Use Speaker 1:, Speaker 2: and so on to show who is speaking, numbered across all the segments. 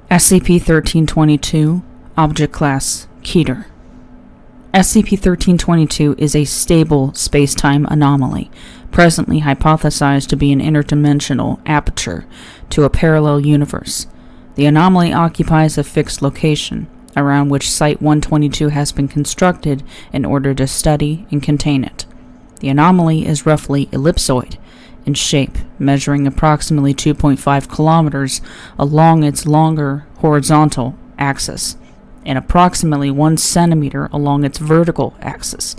Speaker 1: SCP-1322, Object Class Keter. SCP-1322 is a stable spacetime anomaly, presently hypothesized to be an interdimensional aperture to a parallel universe. The anomaly occupies a fixed location, around which Site-122 has been constructed in order to study and contain it. The anomaly is roughly ellipsoid in shape, measuring approximately 2.5 kilometers along its longer horizontal axis and approximately 1 centimeter along its vertical axis.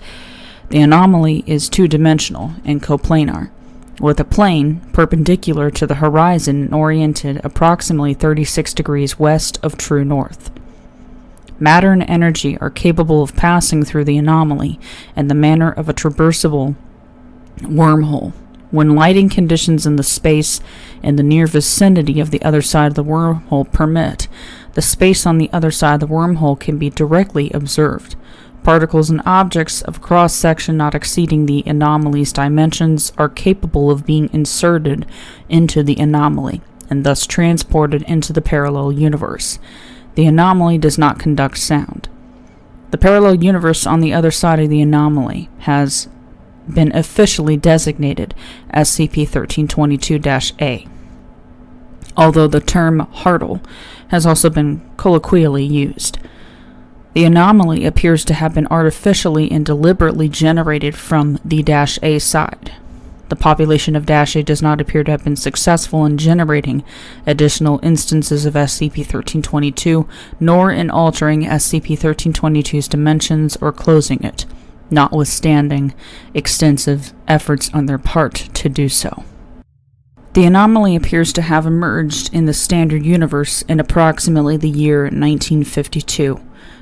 Speaker 1: The anomaly is two-dimensional and coplanar, with a plane perpendicular to the horizon and oriented approximately 36 degrees west of true north. Matter and energy are capable of passing through the anomaly in the manner of a traversable wormhole. When lighting conditions in the space in the near vicinity of the other side of the wormhole permit, the space on the other side of the wormhole can be directly observed. Particles and objects of cross-section not exceeding the anomaly's dimensions are capable of being inserted into the anomaly and thus transported into the parallel universe. The anomaly does not conduct sound. The parallel universe on the other side of the anomaly has been officially designated as SCP-1322-A, although the term Hartle has also been colloquially used. The anomaly appears to have been artificially and deliberately generated from the -A side. The population of -A does not appear to have been successful in generating additional instances of SCP-1322, nor in altering SCP-1322's dimensions or closing it, notwithstanding extensive efforts on their part to do so. The anomaly appears to have emerged in the standard universe in approximately the year 1952,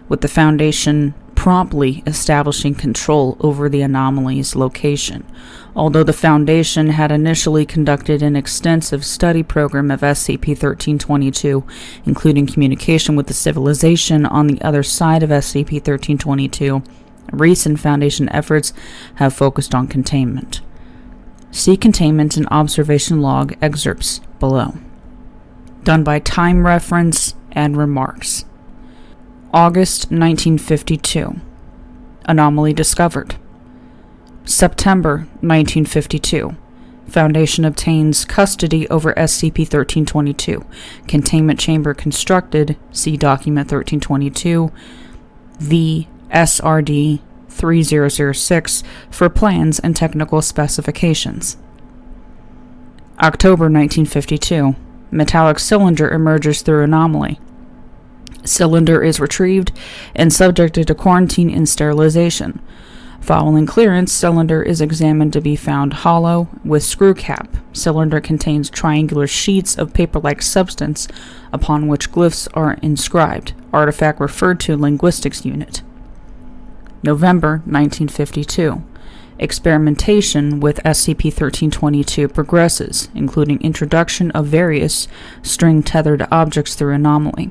Speaker 1: with the Foundation promptly establishing control over the anomaly's location. Although the Foundation had initially conducted an extensive study program of SCP-1322, including communication with the civilization on the other side of SCP-1322, recent Foundation efforts have focused on containment. See containment and observation log excerpts below. Done by time reference and remarks. August 1952. Anomaly discovered. September 1952. Foundation obtains custody over SCP-1322. Containment chamber constructed. See document 1322. V. SRD 3006 for plans and technical specifications. October 1952. Metallic cylinder emerges through anomaly. Cylinder is retrieved and subjected to quarantine and sterilization. Following clearance, cylinder is examined to be found hollow with screw cap. Cylinder contains triangular sheets of paper-like substance upon which glyphs are inscribed. Artifact referred to linguistics unit. November 1952. Experimentation with SCP-1322 progresses, including introduction of various string-tethered objects through anomaly.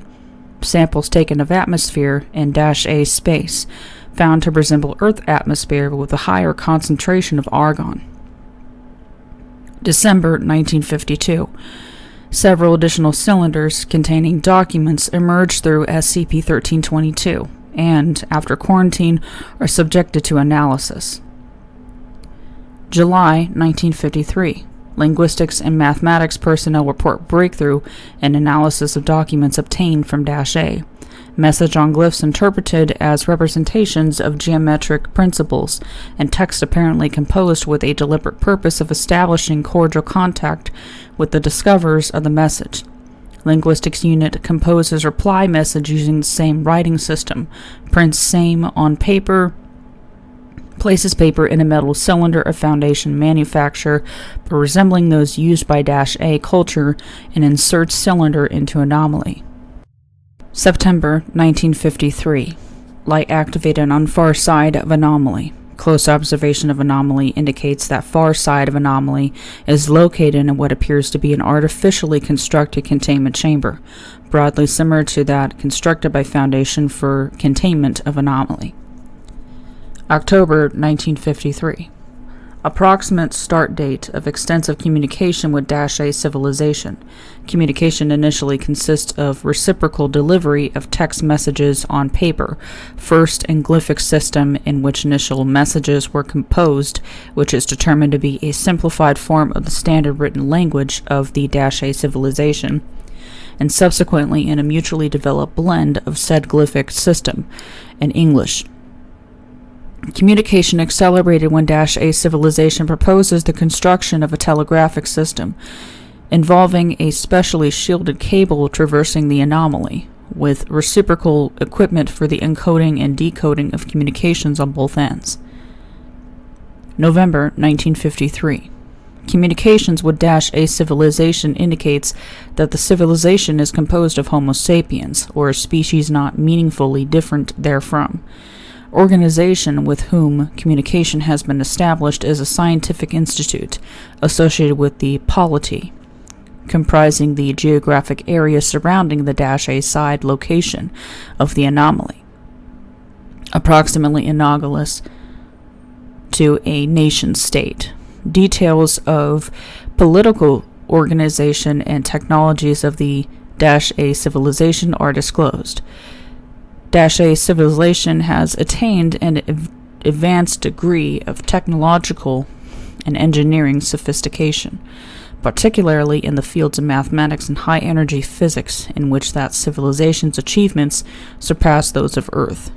Speaker 1: Samples taken of atmosphere in -A space, found to resemble Earth atmosphere with a higher concentration of argon. December 1952. Several additional cylinders containing documents emerge through SCP-1322 and, after quarantine, are subjected to analysis. July 1953. Linguistics and mathematics personnel report breakthrough in analysis of documents obtained from -A. Message on glyphs interpreted as representations of geometric principles, and text apparently composed with a deliberate purpose of establishing cordial contact with the discoverers of the message. Linguistics unit composes reply message using the same writing system, prints same on paper, places paper in a metal cylinder of Foundation manufacture but resembling those used by -A culture, and inserts cylinder into anomaly. September 1953. Light activated on far side of anomaly. Close observation of anomaly indicates that far side of anomaly is located in what appears to be an artificially constructed containment chamber, broadly similar to that constructed by Foundation for containment of anomaly. October 1953. Approximate start date of extensive communication with -A civilization. Communication initially consists of reciprocal delivery of text messages on paper, first in glyphic system in which initial messages were composed, which is determined to be a simplified form of the standard written language of the -A civilization, and subsequently in a mutually developed blend of said glyphic system and English. Communication accelerated when -A civilization proposes the construction of a telegraphic system involving a specially shielded cable traversing the anomaly, with reciprocal equipment for the encoding and decoding of communications on both ends. November 1953. Communications with -A civilization indicates that the civilization is composed of Homo sapiens, or a species not meaningfully different therefrom. Organization with whom communication has been established is a scientific institute associated with the polity, comprising the geographic area surrounding the -A side location of the anomaly, approximately analogous to a nation-state. Details of political organization and technologies of the -A civilization are disclosed. -A civilization has attained an advanced degree of technological and engineering sophistication, particularly in the fields of mathematics and high-energy physics, in which that civilization's achievements surpass those of Earth,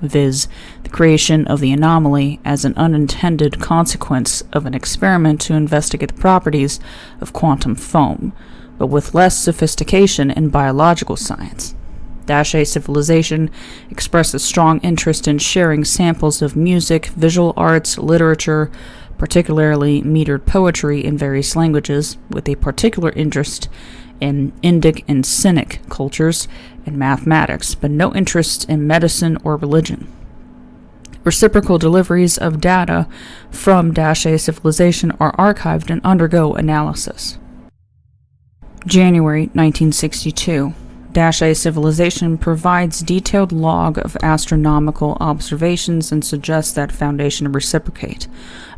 Speaker 1: viz., the creation of the anomaly as an unintended consequence of an experiment to investigate the properties of quantum foam, but with less sophistication in biological science. -A civilization expresses strong interest in sharing samples of music, visual arts, literature, particularly metered poetry in various languages, with a particular interest in Indic and Cynic cultures and mathematics, but no interest in medicine or religion. Reciprocal deliveries of data from -A civilization are archived and undergo analysis. January 1962. -A civilization provides detailed log of astronomical observations and suggests that Foundation reciprocate.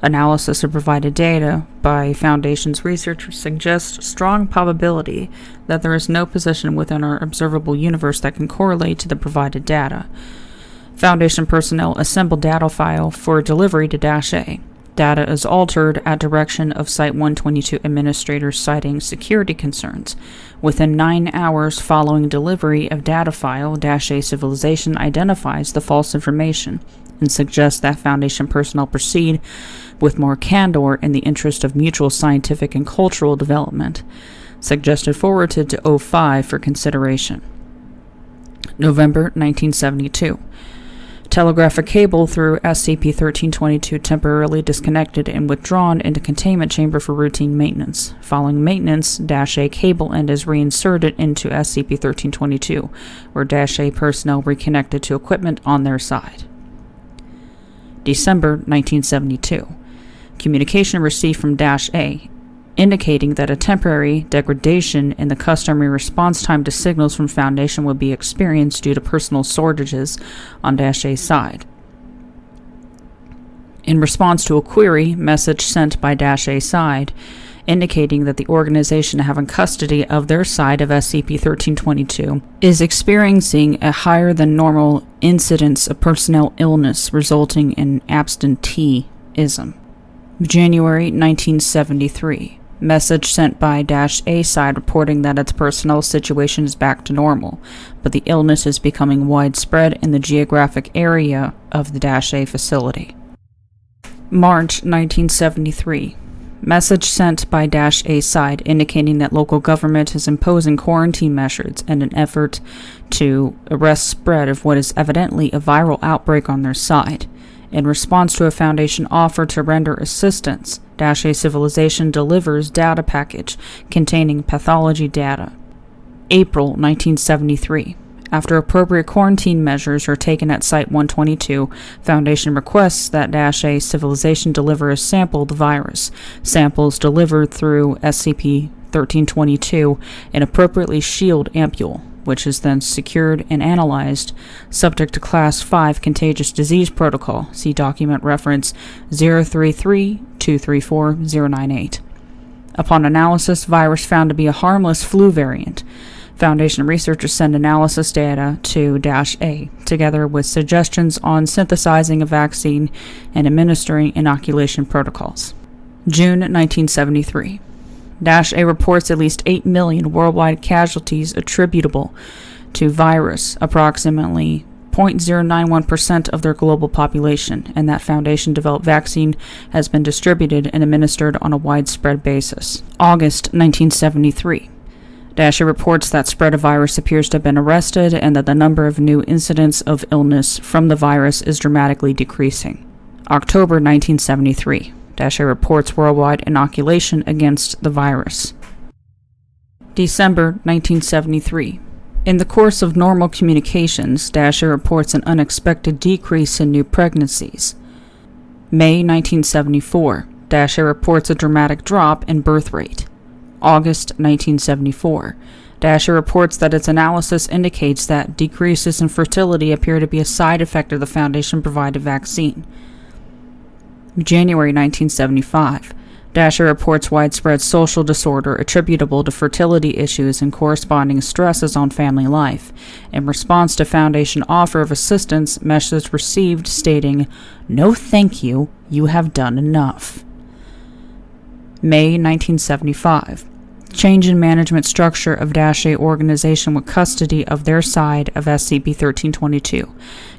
Speaker 1: Analysis of provided data by Foundation's researchers suggests strong probability that there is no position within our observable universe that can correlate to the provided data. Foundation personnel assemble data file for delivery to -A. Data is altered at direction of Site-122 administrators citing security concerns. Within 9 hours following delivery of data file, -A civilization identifies the false information and suggests that Foundation personnel proceed with more candor in the interest of mutual scientific and cultural development. Suggested forwarded to O5 for consideration. November 1972. Telegraphic cable through SCP-1322 temporarily disconnected and withdrawn into containment chamber for routine maintenance. Following maintenance, -A cable end is reinserted into SCP-1322, where -A personnel reconnected to equipment on their side. December 1972. Communication received from -A, indicating that a temporary degradation in the customary response time to signals from Foundation would be experienced due to personal shortages on -A side. In response to a query, message sent by -A side, indicating that the organization having custody of their side of SCP-1322 is experiencing a higher than normal incidence of personnel illness resulting in absenteeism. January 1973. Message sent by -A side reporting that its personnel situation is back to normal, but the illness is becoming widespread in the geographic area of the -A facility. March 1973. Message sent by -A side indicating that local government is imposing quarantine measures in an effort to arrest spread of what is evidently a viral outbreak on their side. In response to a Foundation offer to render assistance, -A civilization delivers data package containing pathology data. April 1973. After appropriate quarantine measures are taken at Site-122, Foundation requests that -A civilization deliver a sampled virus. Samples delivered through SCP-1322 an appropriately sealed ampule, which is then secured and analyzed, subject to Class 5 Contagious Disease Protocol. See document reference 033-234-098. Upon analysis, virus found to be a harmless flu variant. Foundation researchers send analysis data to -A, together with suggestions on synthesizing a vaccine and administering inoculation protocols. June 1973. -A reports at least 8 million worldwide casualties attributable to virus, approximately 0.091% of their global population, and that Foundation-developed vaccine has been distributed and administered on a widespread basis. August 1973. -A reports that spread of virus appears to have been arrested and that the number of new incidents of illness from the virus is dramatically decreasing. October 1973. -A reports worldwide inoculation against the virus. December 1973. In the course of normal communications, -A reports an unexpected decrease in new pregnancies. May 1974. -A reports a dramatic drop in birth rate. August 1974. -A reports that its analysis indicates that decreases in fertility appear to be a side effect of the Foundation-provided vaccine. January 1975. -A reports widespread social disorder attributable to fertility issues and corresponding stresses on family life. In response to Foundation offer of assistance, message received stating, "No thank you, you have done enough." May 1975. Change in management structure of -A organization with custody of their side of SCP-1322.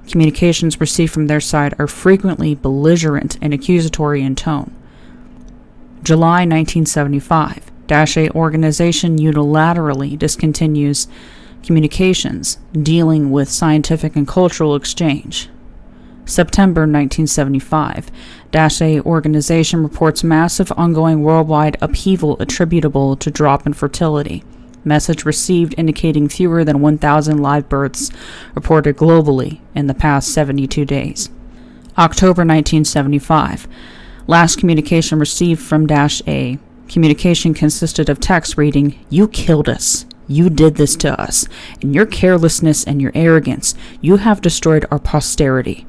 Speaker 1: Communications received from their side are frequently belligerent and accusatory in tone. July 1975. -A organization unilaterally discontinues communications dealing with scientific and cultural exchange. September 1975. -A organization reports massive ongoing worldwide upheaval attributable to drop in fertility. Message received indicating fewer than 1,000 live births reported globally in the past 72 days. October 1975. Last communication received from -A. Communication consisted of text reading, "You killed us. You did this to us. In your carelessness and your arrogance, you have destroyed our posterity.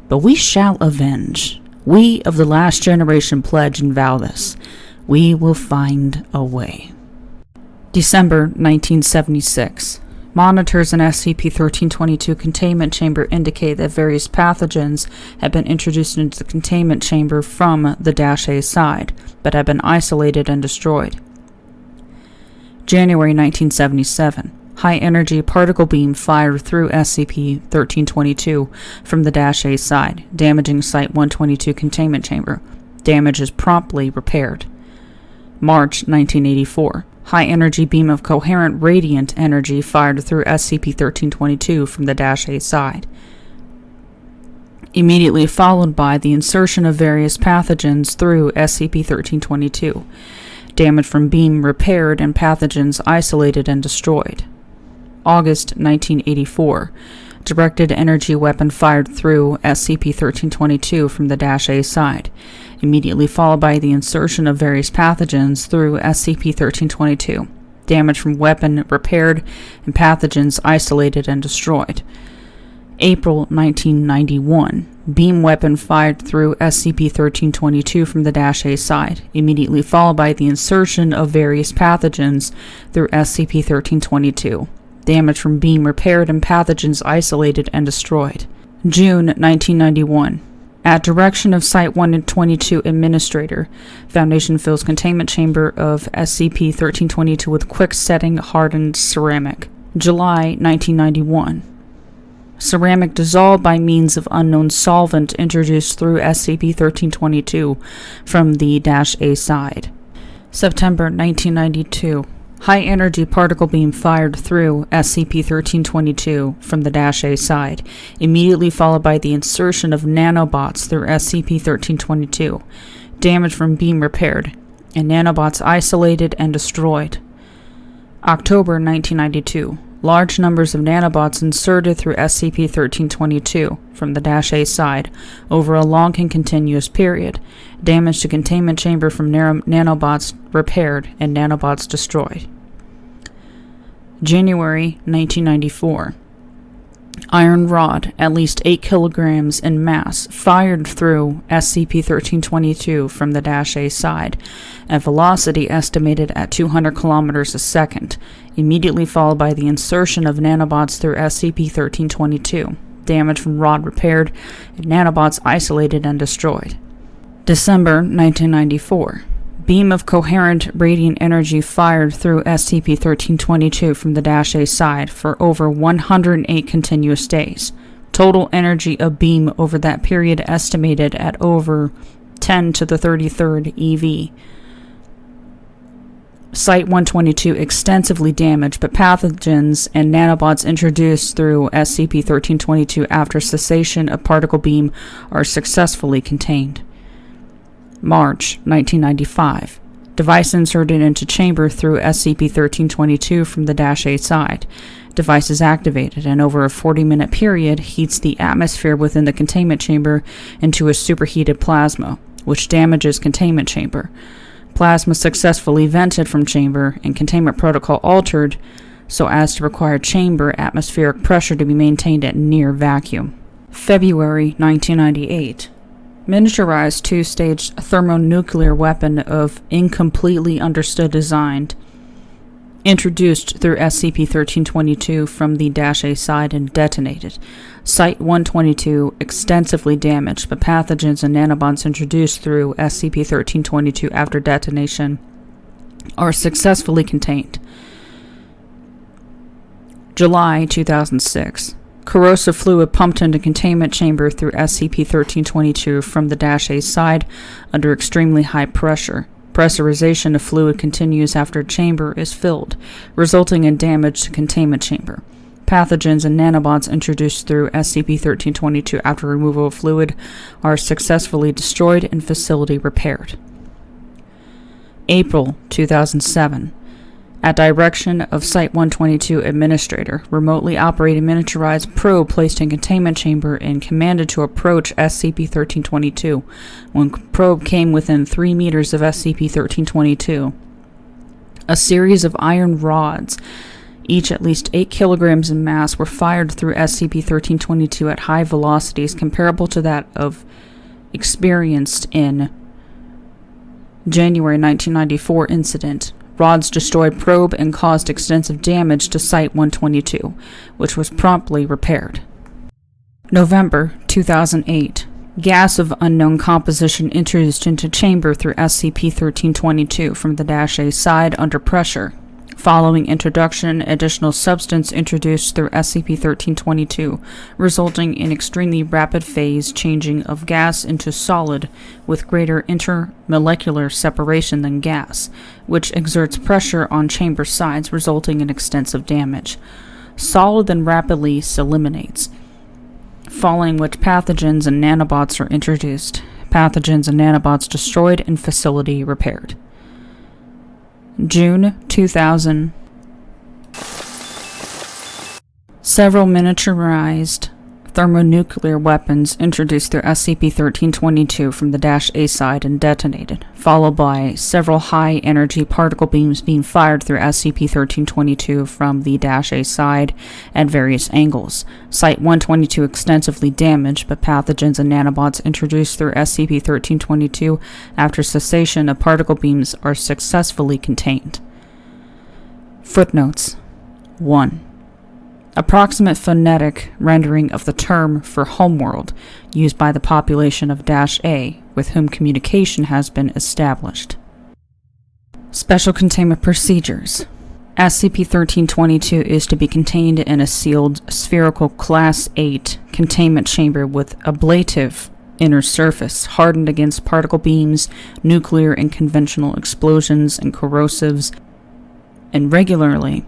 Speaker 1: But we shall avenge. We of the last generation pledge and vow this. We will find a way." December 1976. Monitors in SCP-1322 containment chamber indicate that various pathogens have been introduced into the containment chamber from the -A side, but have been isolated and destroyed. January 1977. High-energy particle beam fired through SCP-1322 from the -A side, damaging Site-122 containment chamber. Damage is promptly repaired. March 1984. High-energy beam of coherent radiant energy fired through SCP-1322 from the -A side, immediately followed by the insertion of various pathogens through SCP-1322. Damage from beam repaired and pathogens isolated and destroyed. August 1984. Directed energy weapon fired through SCP-1322 from the -A side, immediately followed by the insertion of various pathogens through SCP-1322. Damage from weapon repaired and pathogens isolated and destroyed. April 1991. Beam weapon fired through SCP-1322 from the -A side, immediately followed by the insertion of various pathogens through SCP-1322. Damage from beam repaired and pathogens isolated and destroyed. June 1991. At direction of Site-122 Administrator, Foundation fills containment chamber of SCP-1322 with quick-setting hardened ceramic. July 1991. Ceramic dissolved by means of unknown solvent introduced through SCP-1322 from the -A side. September 1992. High-energy particle beam fired through SCP-1322 from the -A side, immediately followed by the insertion of nanobots through SCP-1322. Damage from beam repaired, and nanobots isolated and destroyed. October 1992. Large numbers of nanobots inserted through SCP-1322 from the -A side over a long and continuous period. Damage to containment chamber from nanobots repaired and nanobots destroyed. January 1994. Iron rod, at least 8 kilograms in mass, fired through SCP-1322 from the -A side, at velocity estimated at 200 kilometers a second, immediately followed by the insertion of nanobots through SCP-1322. Damage from rod repaired, and nanobots isolated and destroyed. December 1994. Beam of coherent radiant energy fired through SCP-1322 from the -A side for over 108 continuous days. Total energy of beam over that period estimated at over 10 to the 33rd eV. Site-122 extensively damaged, but pathogens and nanobots introduced through SCP-1322 after cessation of particle beam are successfully contained. March 1995. Device inserted into chamber through SCP-1322 from the -A side. Device is activated and over a 40-minute period heats the atmosphere within the containment chamber into a superheated plasma, which damages containment chamber. Plasma successfully vented from chamber and containment protocol altered so as to require chamber atmospheric pressure to be maintained at near vacuum. February 1998. Miniaturized two-stage thermonuclear weapon of incompletely understood design introduced through SCP-1322 from the -A side and detonated. Site-122 extensively damaged, but pathogens and nanobots introduced through SCP-1322 after detonation are successfully contained. July 2006. Corrosive fluid pumped into containment chamber through SCP-1322 from the -A side under extremely high pressure. Pressurization of fluid continues after chamber is filled, resulting in damage to containment chamber. Pathogens and nanobots introduced through SCP-1322 after removal of fluid are successfully destroyed and facility repaired. April 2007. At direction of Site-122 Administrator, remotely operated miniaturized probe placed in containment chamber and commanded to approach SCP-1322. When probe came within 3 meters of SCP-1322, a series of iron rods, each at least 8 kilograms in mass, were fired through SCP-1322 at high velocities comparable to that of experienced in January 1994 incident. Rods destroyed probe and caused extensive damage to Site-122, which was promptly repaired. November 2008. Gas of unknown composition introduced into chamber through SCP-1322 from the -A side under pressure. Following introduction, additional substance introduced through SCP-1322, resulting in extremely rapid phase changing of gas into solid with greater intermolecular separation than gas, which exerts pressure on chamber sides, resulting in extensive damage. Solid then rapidly eliminates, following which pathogens and nanobots are introduced. Pathogens and nanobots destroyed and facility repaired. June 2000. Several miniaturized thermonuclear weapons introduced through SCP-1322 from the -A side and detonated, followed by several high-energy particle beams being fired through SCP-1322 from the -A side at various angles. Site-122 extensively damaged, but pathogens and nanobots introduced through SCP-1322 after cessation of particle beams are successfully contained. Footnotes 1. Approximate phonetic rendering of the term for homeworld used by the population of -A with whom communication has been established. Special containment procedures. SCP-1322 is to be contained in a sealed spherical Class 8 containment chamber with ablative inner surface, hardened against particle beams, nuclear and conventional explosions, and corrosives, and regularly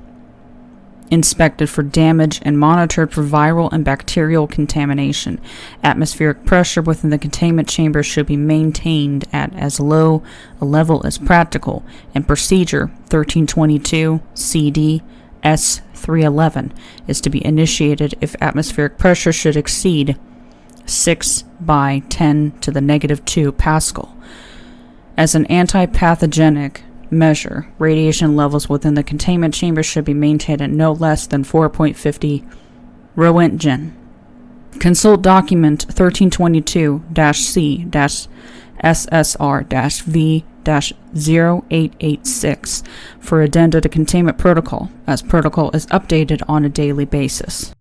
Speaker 1: inspected for damage and monitored for viral and bacterial contamination. Atmospheric pressure within the containment chamber should be maintained at as low a level as practical, and procedure 1322 CD S311 is to be initiated if atmospheric pressure should exceed 6 by 10 to the -2 Pascal. As an anti-pathogenic Measure. Radiation levels within the containment chamber should be maintained at no less than 4.50 Roentgen. Consult document 1322-C-SSR-V-0886 for addenda to containment protocol, as protocol is updated on a daily basis.